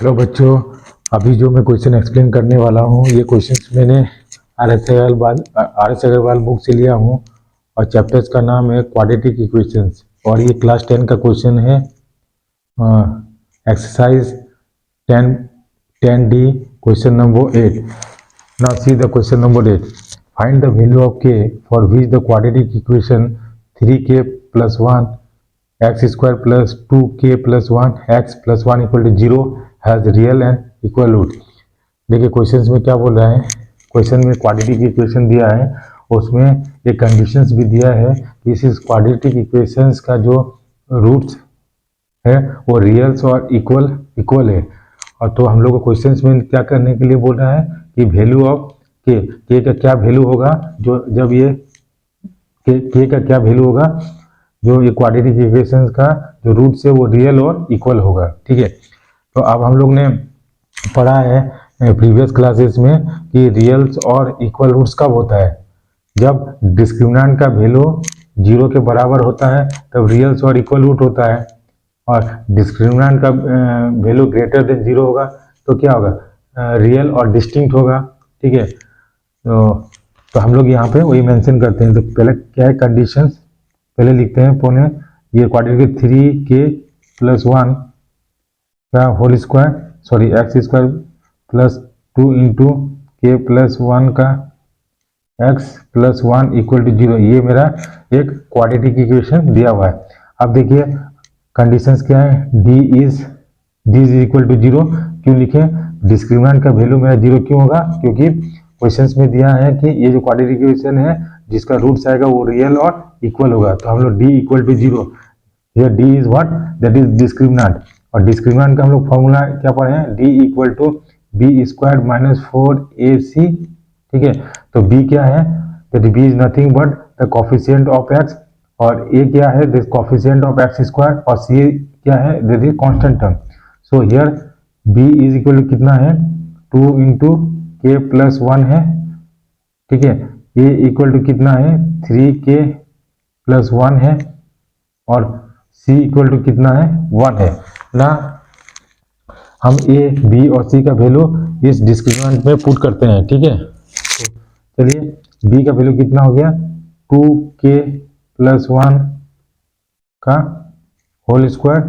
Hello बच्चों, अभी जो मैं क्वेश्चन एक्सप्लेन करने वाला हूँ ये क्वेश्चंस मैंने आर एस अग्रवाल बुक से लिया हूँ और चैप्टर्स का नाम है क्वाड्रेटिक इक्वेशंस और ये क्लास 10 का क्वेश्चन है। Exercise 10D question number 8। Now see the question number 8। Find the value of k for which the quadratic equation 3k plus 1 x square plus 2k plus 1 x plus 1 equal to 0 has real and equal root. देखिए questions में क्या बोल रहा है। Question में quadratic equation दिया है, उसमें एक कंडीशंस भी दिया है कि इस क्वाड्रेटिक इक्वेशंस का जो रूट्स है वो रियल्स और इक्वल है। और तो हम लोग को क्वेश्चंस में क्या करने के लिए बोल रहा है कि वैल्यू ऑफ के का क्या वैल्यू होगा, जो जब ये के का क्या वैल्यू होगा जो ये क्वाड्रेटिक इक्वेशंस का जो रूट्स है वो रियल और इक्वल होगा। ठीक है, तो अब हम लोग ने पढ़ा है प्रीवियस क्लासेस में कि रियल्स और इक्वल रूट्स कब होता है, जब डिस्क्रिमिनेंट का वैल्यू 0 के बराबर होता है तब रियल्स और इक्वल रूट होता है, और डिस्क्रिमिनेंट का वैल्यू ग्रेटर देन 0 होगा तो क्या होगा, रियल और डिस्टिंक्ट होगा। ठीक है, तो हम लोग यहाँ पे वही मेंशन करते हैं। तो पहले क्या है कंडीशंस, पहले लिखते हैं पौने ये क्वाड्रेटिक 3k plus 1 का whole square x square plus 2 into k plus 1 का x प्लस 1 इक्वल टू 0, ये मेरा एक क्वाड्रेटिक इक्वेशन दिया हुआ है। अब देखिए कंडीशंस क्या है, d इज इक्वल टू 0 क्यों लिखे, डिस्क्रिमिनेंट का वैल्यू मेरा 0 क्यों होगा, क्योंकि क्वेश्चंस में दिया है कि ये जो क्वाड्रेटिक इक्वेशन है जिसका रूट्स आएगा वो रियल और इक्वल होगा, तो हम लोग d equal to 0, here d is what, that is discriminant. और डिस्क्रिमिनेंट का हम लोग फॉर्मूला क्या पढ़े हैं, d equal to B square minus 4ac। ठीक है, तो b क्या है, that b is nothing but the coefficient of x, और a क्या है, this coefficient of x square, और c क्या है, that is constant term. So here b is equal to कितना है, 2 इंटू के प्लस 1 है। ठीक है, a इक्वल टू कितना है, 3k प्लस 1 है, और c इक्वल टू कितना है, 1 है ना। हम a, b और c का वैल्यू इस डिस्क्रिमिनेंट में पुट करते हैं। ठीक है, तो चलिए b का वैल्यू कितना हो गया, 2k प्लस 1 का होल स्क्वायर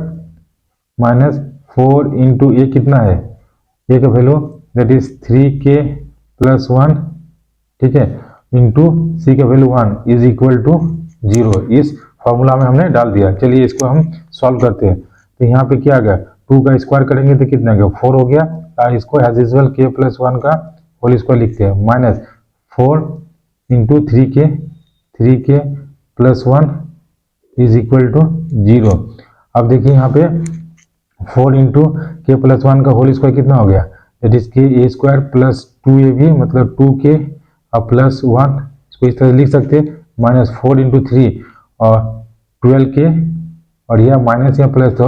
माइनस 4 इंटू ए कितना है, a का value that is 3k plus 1, ठीक है, इंटू c का वैल्यू 1 इज इक्वल टू 0। इस फॉर्मूला में हमने डाल दिया। चलिए इसको हम सॉल्व करते हैं। तो यहाँ पे क्या आ गया, 2 का स्क्वायर करेंगे तो कितना गया, 4 हो गया। इसको एज यूजुअल k प्लस 1 का होल स्क्वायर लिखते हैं, minus 4 into 3k plus 1 is equal to 0। अब देखिए यहाँ पे 4 इंटू के प्लस 1 का होल स्क्वायर कितना हो गया, दैट इज के ए स्क्वायर प्लस 2ab मतलब 2k और प्लस 1, इसको इस तरह लिख सकते हैं, माइनस 4 इंटू 3 और 12k, और यह माइनस या प्लस, तो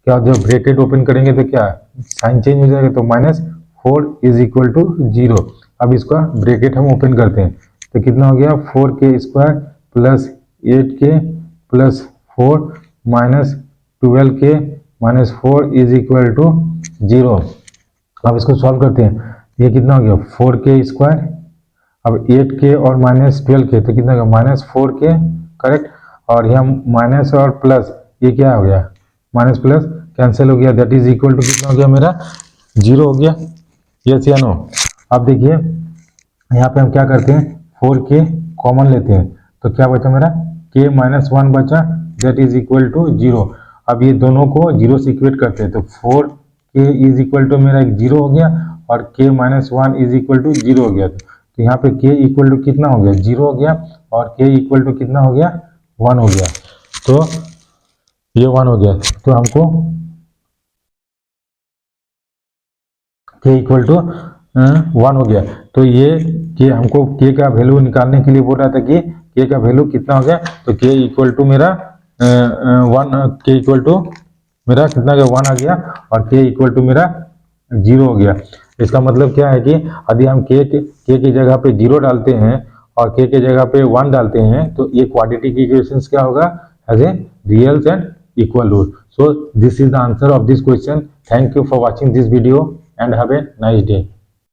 क्या जब ब्रैकेट ओपन करेंगे तो क्या साइन चेंज हो जाएगा, तो माइनस 4 इज इक्वल टू 0। अब इसका ब्रैकेट हम ओपन करते हैं तो कितना हो गया, 4k square plus 8k plus 4 minus 12k minus 4 is equal to 0। अब इसको सॉल्व करते हैं, ये कितना हो गया, 4k स्क्वायर, अब 8k और माइनस 12k तो कितना होगा, माइनस 4k, करेक्ट। और यहाँ माइनस और प्लस ये क्या हो गया, माइनस प्लस कैंसिल हो गया, दैट इज इक्वल टू कितना हो गया मेरा, 0 हो गया। यस या नो। अब देखिए यहाँ पे हम क्या करते हैं, 4k कॉमन लेते हैं तो क्या बचा मेरा, k माइनस 1 बचा, दैट इज इक्वल टू 0। अब ये दोनों को 0 से इक्वेट करते हैं तो 4k इज इक्वल टू मेरा 0 हो गया और k minus 1 is equal to 0 हो गया। तो यहाँ पे k इक्वल टू कितना हो गया, 0 हो गया, और k इक्वल टू कितना हो गया, 1 हो गया। तो ये 1 हो गया, तो हमको k इक्वल टू 1 हो गया। तो ये k हमको k का वैल्यू निकालने के लिए बोल रहा था कि k का वैल्यू कितना हो गया, तो k इक्वल टू मेरा 1, k इक्वल टू मेरा कितना गया, 1 आ गया, और k इक्वल टू मेरा 0 हो गया। इसका मतलब क्या है कि यदि हम k की जगह पे 0 डालते हैं और k की जगह पे 1 डालते हैं तो ये क्वाड्रेटिक इक्वेशंस क्या होगा, as a reals and equal root. So this is the answer of this question. Thank you for watching this video and have a nice day.